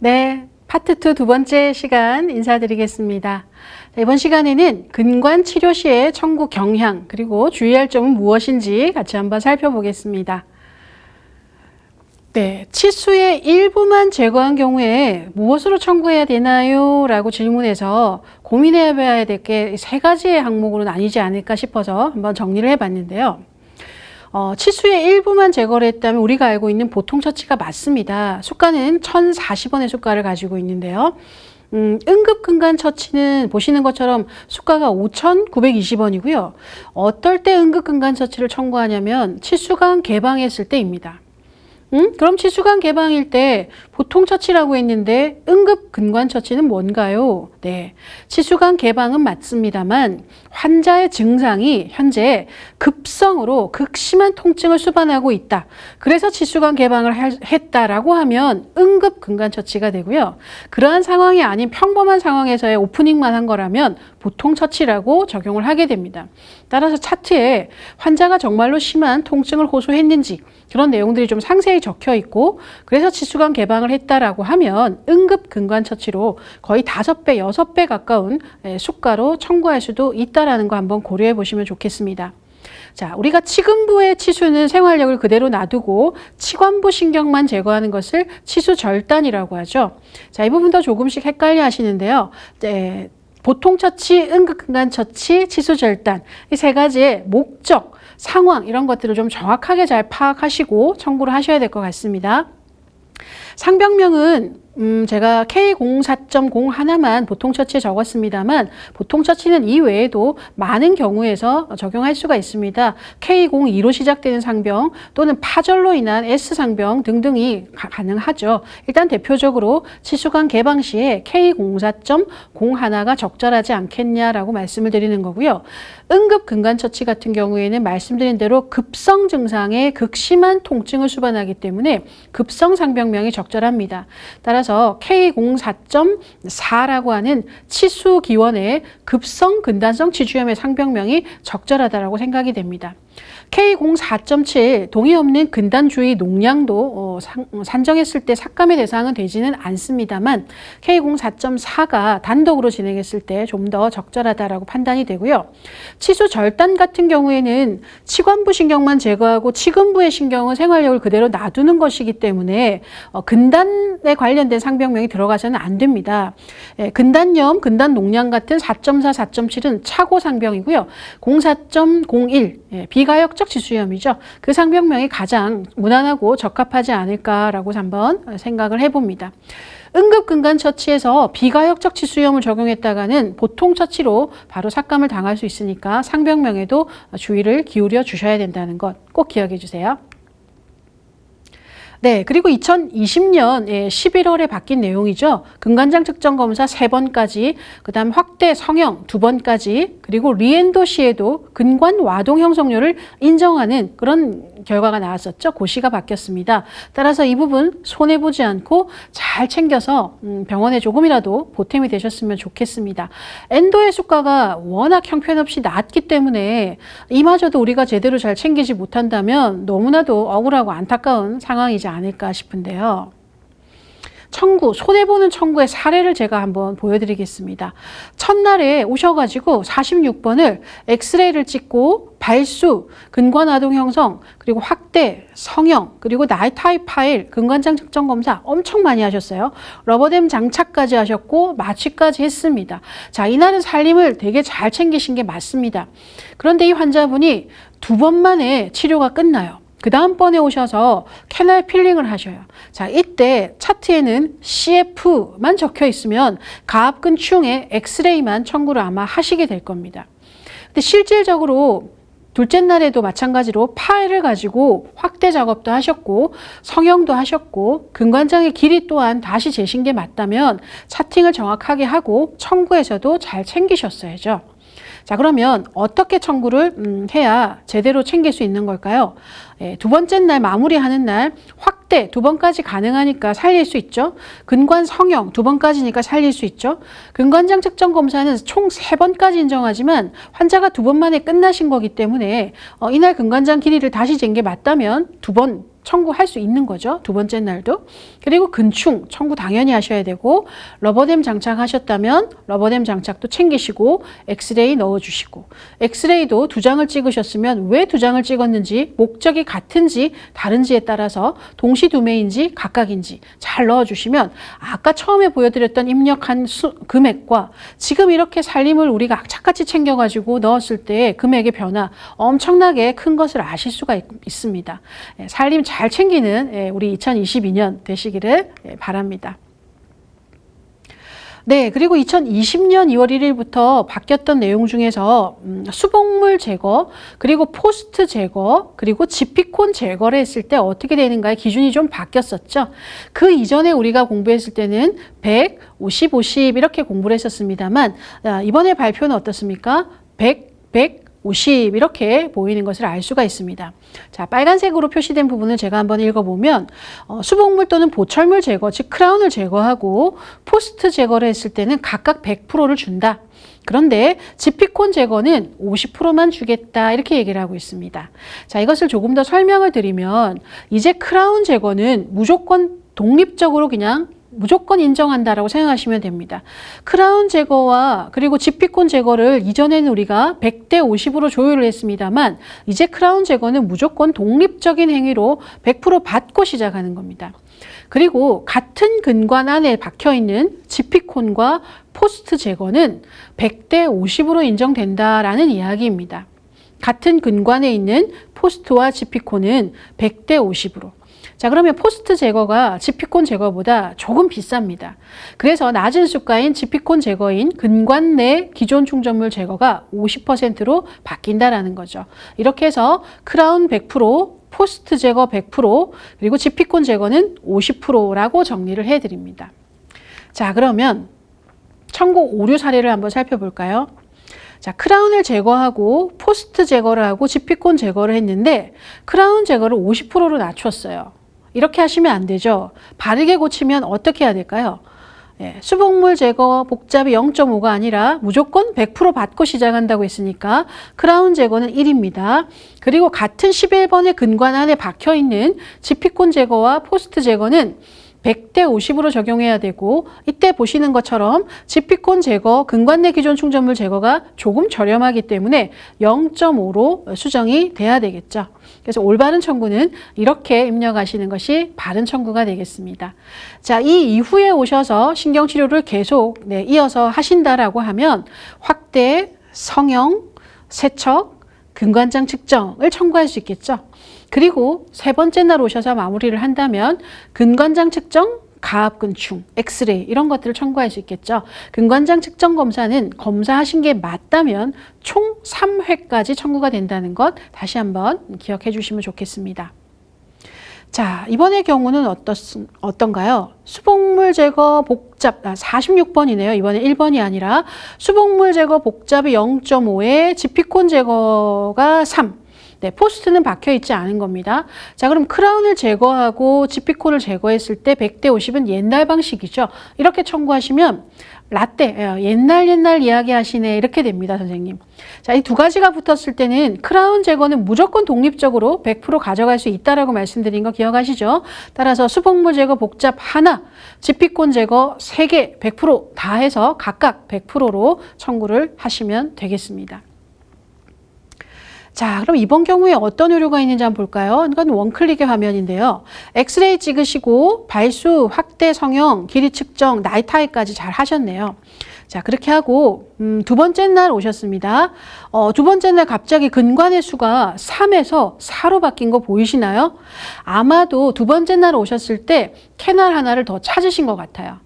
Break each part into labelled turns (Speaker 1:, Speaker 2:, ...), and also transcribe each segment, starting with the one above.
Speaker 1: 네, 파트 2 두 번째 시간 인사드리겠습니다. 자, 이번 시간에는 근관 치료 시의 청구 경향 그리고 주의할 점은 무엇인지 같이 한번 살펴보겠습니다. 네, 치수의 일부만 제거한 경우에 무엇으로 청구해야 되나요? 라고 질문해서 고민해 봐야 될 게 세 가지의 항목으로 나뉘지 않을까 싶어서 한번 정리를 해봤는데요. 치수의 일부만 제거를 했다면 우리가 알고 있는 보통 처치가 맞습니다. 수가는 1,040원의 수가를 가지고 있는데요. 응급근간 처치는 보시는 것처럼 수가가 5,920원이고요. 어떨 때 응급근간 처치를 청구하냐면 치수관 개방했을 때입니다. 그럼 치수관 개방일 때 보통 처치라고 했는데 응급 근관 처치는 뭔가요? 네, 치수관 개방은 맞습니다만 환자의 증상이 현재 급성으로 극심한 통증을 수반하고 있다. 그래서 치수관 개방을 했다라고 하면 응급 근관 처치가 되고요. 그러한 상황이 아닌 평범한 상황에서의 오프닝만 한 거라면 보통 처치라고 적용을 하게 됩니다. 따라서 차트에 환자가 정말로 심한 통증을 호소했는지 그런 내용들이 좀 상세히 적혀 있고 그래서 치수관 개방을 했다라고 하면 응급 근관 처치로 거의 5배, 6배 가까운 수가로 청구할 수도 있다라는 거 한번 고려해 보시면 좋겠습니다. 자, 우리가 치근부의 치수는 생활력을 그대로 놔두고 치관부 신경만 제거하는 것을 치수 절단이라고 하죠. 자, 이 부분도 조금씩 헷갈려 하시는데요. 네, 보통 처치, 응급근간 처치, 치수 절단 이 세 가지의 목적, 상황 이런 것들을 좀 정확하게 잘 파악하시고 청구를 하셔야 될 것 같습니다. 상병명은 제가 K04.0 하나만 보통 처치에 적었습니다만 보통 처치는 이 외에도 많은 경우에서 적용할 수가 있습니다. K02로 시작되는 상병 또는 파절로 인한 S상병 등등이 가능하죠. 일단 대표적으로 치수관 개방 시에 K04.0 하나가 적절하지 않겠냐라고 말씀을 드리는 거고요. 응급 근간 처치 같은 경우에는 말씀드린 대로 급성 증상의 극심한 통증을 수반하기 때문에 급성 상병명이 적절합니다. 따라서 K04.4라고 하는 치수 기원의 급성 근단성 치주염의 상병명이 적절하다라고 생각이 됩니다. K04.7 동의 없는 근단 주의 농량도 산정했을 때 삭감의 대상은 되지는 않습니다만 K04.4가 단독으로 진행했을 때 좀 더 적절하다라고 판단이 되고요. 치수 절단 같은 경우에는 치관부 신경만 제거하고 치근부의 신경은 생활력을 그대로 놔두는 것이기 때문에 근단에 관련된 상병명이 들어가서는 안 됩니다. 근단염, 근단 농량 같은 4.4, 4.7은 차고 상병이고요. 04.01 비가역적 치수염이죠. 그 상병명이 가장 무난하고 적합하지 않을까라고 한번 생각을 해봅니다. 응급근간 처치에서 비가역적 치수염을 적용했다가는 보통 처치로 바로 삭감을 당할 수 있으니까 상병명에도 주의를 기울여 주셔야 된다는 것 꼭 기억해 주세요. 네, 그리고 2020년 11월에 바뀐 내용이죠. 근관장 측정 검사 3번까지, 그 다음 확대 성형 2번까지, 그리고 리엔도 시에도 근관 와동 형성료를 인정하는 그런 결과가 나왔었죠. 고시가 바뀌었습니다. 따라서 이 부분 손해보지 않고 잘 챙겨서 병원에 조금이라도 보탬이 되셨으면 좋겠습니다. 엔도의 수가가 워낙 형편없이 낮기 때문에 이마저도 우리가 제대로 잘 챙기지 못한다면 너무나도 억울하고 안타까운 상황이지 않을까 싶은데요. 청구, 손해보는 청구의 사례를 제가 한번 보여드리겠습니다. 첫날에 오셔가지고 46번을 엑스레이를 찍고 발수, 근관아동 형성, 그리고 확대, 성형, 그리고 나이 타입 파일, 근관장 측정 검사 엄청 많이 하셨어요. 러버댐 장착까지 하셨고 마취까지 했습니다. 자, 이날은 살림을 되게 잘 챙기신 게 맞습니다. 그런데 이 환자분이 2번 만에 치료가 끝나요. 그 다음번에 오셔서 캐날 필링을 하셔요. 자, 이때 차트에는 CF만 적혀 있으면 가압근충의 엑스레이만 청구를 아마 하시게 될 겁니다. 근데 실질적으로 둘째 날에도 마찬가지로 파일을 가지고 확대 작업도 하셨고 성형도 하셨고 근관장의 길이 또한 다시 재신 게 맞다면 차팅을 정확하게 하고 청구에서도 잘 챙기셨어야죠. 자, 그러면 어떻게 청구를 해야 제대로 챙길 수 있는 걸까요? 두 번째 날 마무리하는 날 확대 2번까지 가능하니까 살릴 수 있죠. 근관 성형 2번까지니까 살릴 수 있죠. 근관장 측정 검사는 총 3번까지 인정하지만 환자가 2번 만에 끝나신 거기 때문에 이날 근관장 길이를 다시 잰 게 맞다면 2번 청구할 수 있는 거죠. 두 번째 날도. 그리고 근충 청구 당연히 하셔야 되고 러버댐 장착하셨다면 러버댐 장착도 챙기시고 엑스레이 넣어주시고 엑스레이도 2장을 찍으셨으면 왜 2장을 찍었는지 목적이 같은지 다른지에 따라서 동시두매인지 각각인지 잘 넣어주시면 아까 처음에 보여드렸던 입력한 금액과 지금 이렇게 살림을 우리가 악착같이 챙겨가지고 넣었을 때 금액의 변화 엄청나게 큰 것을 아실 수가 있습니다. 살림 잘 챙기는 우리 2022년 되시기를 바랍니다. 네, 그리고 2020년 2월 1일부터 바뀌었던 내용 중에서 수복물 제거, 그리고 포스트 제거, 그리고 지피콘 제거를 했을 때 어떻게 되는가의 기준이 좀 바뀌었었죠. 그 이전에 우리가 공부했을 때는 100, 50, 50 이렇게 공부를 했었습니다만 이번에 발표는 어떻습니까? 100, 50 이렇게 보이는 것을 알 수가 있습니다. 자, 빨간색으로 표시된 부분을 제가 한번 읽어보면 수복물 또는 보철물 제거, 즉 크라운을 제거하고 포스트 제거를 했을 때는 각각 100%를 준다. 그런데 지피콘 제거는 50%만 주겠다 이렇게 얘기를 하고 있습니다. 자, 이것을 조금 더 설명을 드리면 이제 크라운 제거는 무조건 독립적으로 그냥 무조건 인정한다라고 생각하시면 됩니다. 크라운 제거와 그리고 지피콘 제거를 이전에는 우리가 100대 50으로 조율을 했습니다만 이제 크라운 제거는 무조건 독립적인 행위로 100% 받고 시작하는 겁니다. 그리고 같은 근관 안에 박혀있는 지피콘과 포스트 제거는 100대 50으로 인정된다라는 이야기입니다. 같은 근관에 있는 포스트와 지피콘은 100대 50으로. 자, 그러면 포스트 제거가 지피콘 제거보다 조금 비쌉니다. 그래서 낮은 수가인 지피콘 제거인 근관 내 기존 충전물 제거가 50%로 바뀐다라는 거죠. 이렇게 해서 크라운 100%, 포스트 제거 100%, 그리고 지피콘 제거는 50%라고 정리를 해드립니다. 자, 그러면 청구 오류 사례를 한번 살펴볼까요? 자, 크라운을 제거하고 포스트 제거를 하고 지피콘 제거를 했는데 크라운 제거를 50%로 낮췄어요. 이렇게 하시면 안 되죠. 바르게 고치면 어떻게 해야 될까요? 수복물 제거 복잡이 0.5가 아니라 무조건 100% 받고 시작한다고 했으니까 크라운 제거는 1입니다. 그리고 같은 11번의 근관 안에 박혀있는 지피콘 제거와 포스트 제거는 100대 50으로 적용해야 되고 이때 보시는 것처럼 지피콘 제거, 근관 내 기존 충전물 제거가 조금 저렴하기 때문에 0.5로 수정이 돼야 되겠죠. 그래서 올바른 청구는 이렇게 입력하시는 것이 바른 청구가 되겠습니다. 자, 이 이후에 오셔서 신경치료를 계속 이어서 하신다라고 하면 확대, 성형, 세척, 근관장 측정을 청구할 수 있겠죠. 그리고 세 번째 날 오셔서 마무리를 한다면 근관장 측정, 가압근충, 엑스레이 이런 것들을 청구할 수 있겠죠. 근관장 측정 검사는 검사하신 게 맞다면 총 3회까지 청구가 된다는 것 다시 한번 기억해 주시면 좋겠습니다. 자, 이번의 경우는 어떤가요? 수복물 제거 복잡, 46번이네요. 이번에 1번이 아니라 수복물 제거 복잡이 0.5에 지피콘 제거가 3. 네, 포스트는 박혀 있지 않은 겁니다. 자, 그럼 크라운을 제거하고 지피콘을 제거했을 때 100대 50은 옛날 방식이죠. 이렇게 청구하시면 라떼, 옛날 이야기 하시네 이렇게 됩니다, 선생님. 자, 이 두 가지가 붙었을 때는 크라운 제거는 무조건 독립적으로 100% 가져갈 수 있다라고 말씀드린 거 기억하시죠? 따라서 수복물 제거 복잡 하나, 지피콘 제거 3개 100% 다 해서 각각 100%로 청구를 하시면 되겠습니다. 자, 그럼 이번 경우에 어떤 오류가 있는지 한번 볼까요? 이건 원클릭의 화면인데요. 엑스레이 찍으시고 발수, 확대, 성형, 길이 측정, 나이 타입까지 잘 하셨네요. 자, 그렇게 하고 두 번째 날 오셨습니다. 두 번째 날 갑자기 근관의 수가 3에서 4로 바뀐 거 보이시나요? 아마도 두 번째 날 오셨을 때 캐날 하나를 더 찾으신 것 같아요.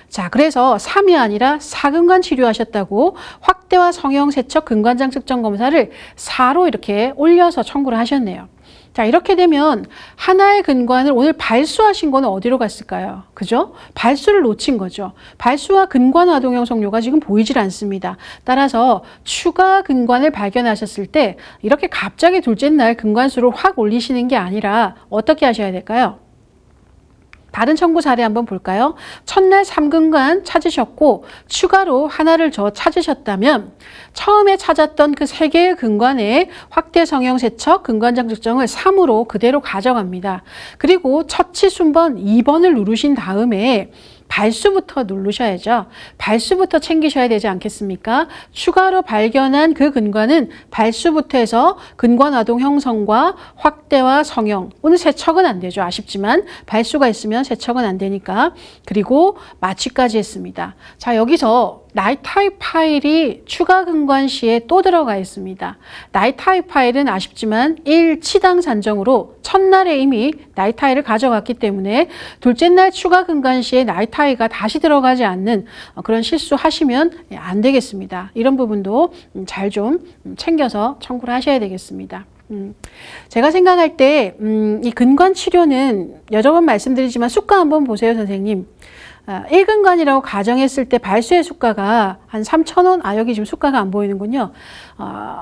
Speaker 1: 자, 그래서 3이 아니라 4근관 치료하셨다고 확대와 성형, 세척, 근관장 측정 검사를 4로 이렇게 올려서 청구를 하셨네요. 자, 이렇게 되면 하나의 근관을 오늘 발수하신 거는 어디로 갔을까요? 그죠? 발수를 놓친 거죠. 발수와 근관 아동 형성료가 지금 보이질 않습니다. 따라서 추가 근관을 발견하셨을 때 이렇게 갑자기 둘째 날 근관수를 확 올리시는 게 아니라 어떻게 하셔야 될까요? 다른 청구 사례 한번 볼까요? 첫날 3근간 찾으셨고 추가로 하나를 더 찾으셨다면 처음에 찾았던 그 3개의 근관의 확대 성형 세척 근관장 측정을 3으로 그대로 가져갑니다. 그리고 처치 순번 2번을 누르신 다음에 발수부터 누르셔야죠. 발수부터 챙기셔야 되지 않겠습니까? 추가로 발견한 그 근관은 발수부터 해서 근관화동 형성과 확대와 성형. 오늘 세척은 안 되죠. 아쉽지만 발수가 있으면 세척은 안 되니까. 그리고 마취까지 했습니다. 자, 여기서 나이타입 파일이 추가 근관 시에 또 들어가 있습니다. 나이타입 파일은 아쉽지만 1치당 산정으로 첫날에 이미 나이타이를 가져갔기 때문에 둘째 날 추가 근관 시에 나이타이가 다시 들어가지 않는 그런 실수하시면 안 되겠습니다. 이런 부분도 잘 좀 챙겨서 청구를 하셔야 되겠습니다. 제가 생각할 때 이 근관 치료는 여러 번 말씀드리지만 수가 한번 보세요, 선생님. 1근관이라고 가정했을 때 발수의 수가가 한 3,000원, 여기 지금 수가가 안 보이는군요.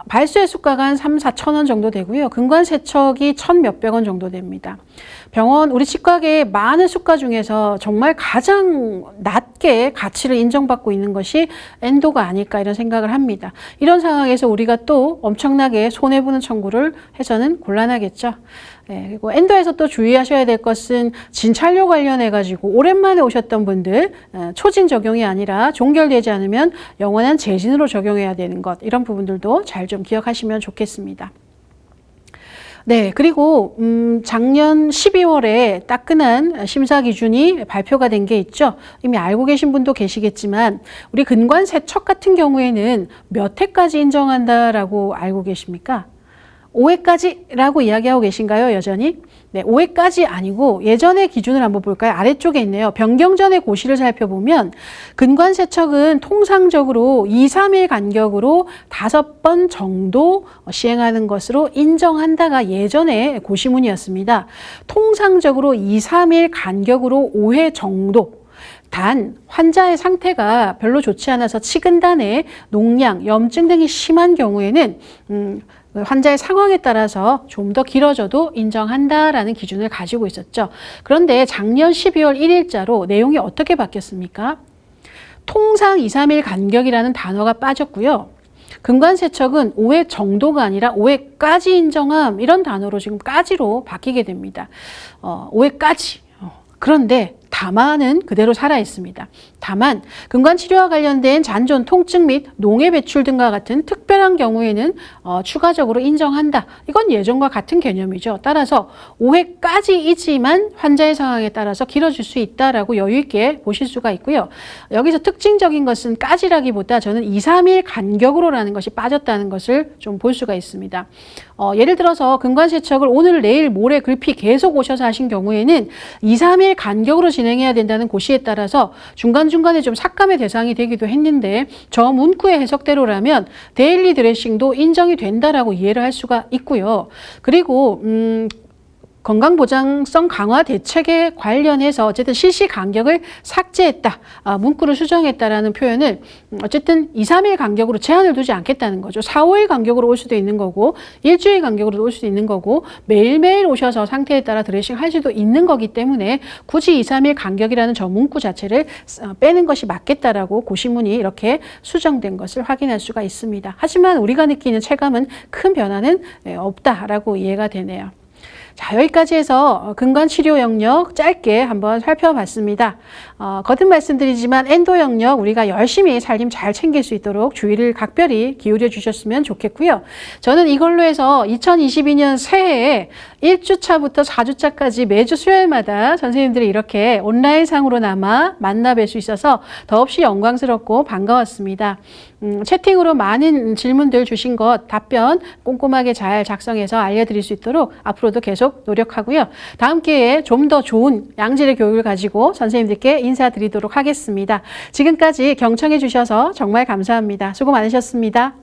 Speaker 1: 발수의 수가가 한 3,000~4,000원 정도 되고요. 근관 세척이 1,000몇백 원 정도 됩니다. 병원, 우리 치과계의 많은 수가 중에서 정말 가장 낮게 가치를 인정받고 있는 것이 엔도가 아닐까 이런 생각을 합니다. 이런 상황에서 우리가 또 엄청나게 손해보는 청구를 해서는 곤란하겠죠. 네, 그리고 엔도에서 또 주의하셔야 될 것은 진찰료 관련해가지고 오랜만에 오셨던 분들 초진 적용이 아니라 종결되지 않으면 영원한 재진으로 적용해야 되는 것 이런 부분들도 잘 좀 기억하시면 좋겠습니다. 네, 그리고 작년 12월에 따끈한 심사 기준이 발표가 된 게 있죠. 이미 알고 계신 분도 계시겠지만 우리 근관 세척 같은 경우에는 몇 회까지 인정한다라고 알고 계십니까? 5회까지라고 이야기하고 계신가요, 여전히? 네, 5회까지 아니고 예전의 기준을 한번 볼까요? 아래쪽에 있네요. 변경 전의 고시를 살펴보면 근관 세척은 통상적으로 2~3일 간격으로 5번 정도 시행하는 것으로 인정한다가 예전의 고시문이었습니다. 통상적으로 2~3일 간격으로 5회 정도. 단 환자의 상태가 별로 좋지 않아서 치근단에 농양, 염증 등이 심한 경우에는 환자의 상황에 따라서 좀 더 길어져도 인정한다라는 기준을 가지고 있었죠. 그런데 작년 12월 1일자로 내용이 어떻게 바뀌었습니까? 통상 2~3일 간격이라는 단어가 빠졌고요. 근관 세척은 5회 정도가 아니라 5회까지 인정함 이런 단어로 지금 까지로 바뀌게 됩니다. 5회까지. 그런데 다만은 그대로 살아있습니다. 다만 근관 치료와 관련된 잔존, 통증 및 농해 배출 등과 같은 특별한 경우에는 추가적으로 인정한다. 이건 예전과 같은 개념이죠. 따라서 5회까지이지만 환자의 상황에 따라서 길어질 수 있다라고 여유 있게 보실 수가 있고요. 여기서 특징적인 것은 까지라기보다 저는 2~3일 간격으로라는 것이 빠졌다는 것을 좀 볼 수가 있습니다. 예를 들어서 근관 세척을 오늘, 내일, 모레 글피 계속 오셔서 하신 경우에는 2~3일 간격으로 진행해야 된다는 고시에 따라서 중간중간에 좀 삭감의 대상이 되기도 했는데 저 문구의 해석대로라면 데일리 드레싱도 인정이 된다라고 이해를 할 수가 있고요. 그리고 건강보장성 강화 대책에 관련해서 어쨌든 실시 간격을 삭제했다, 문구를 수정했다라는 표현을 어쨌든 2~3일 간격으로 제한을 두지 않겠다는 거죠. 4~5일 간격으로 올 수도 있는 거고 일주일 간격으로 올 수도 있는 거고 매일매일 오셔서 상태에 따라 드레싱 할 수도 있는 거기 때문에 굳이 2~3일 간격이라는 저 문구 자체를 빼는 것이 맞겠다라고 고시문이 이렇게 수정된 것을 확인할 수가 있습니다. 하지만 우리가 느끼는 체감은 큰 변화는 없다라고 이해가 되네요. 자, 여기까지 해서 근관 치료 영역 짧게 한번 살펴봤습니다. 거듭 말씀드리지만 엔도 영역 우리가 열심히 살림 잘 챙길 수 있도록 주의를 각별히 기울여 주셨으면 좋겠고요. 저는 이걸로 해서 2022년 새해에 1주차부터 4주차까지 매주 수요일마다 선생님들이 이렇게 온라인상으로나마 만나 뵐 수 있어서 더없이 영광스럽고 반가웠습니다. 채팅으로 많은 질문들 주신 것 답변 꼼꼼하게 잘 작성해서 알려드릴 수 있도록 앞으로도 계속 노력하고요. 다음 기회에 좀 더 좋은 양질의 교육을 가지고 선생님들께 인사드리도록 하겠습니다. 지금까지 경청해 주셔서 정말 감사합니다. 수고 많으셨습니다.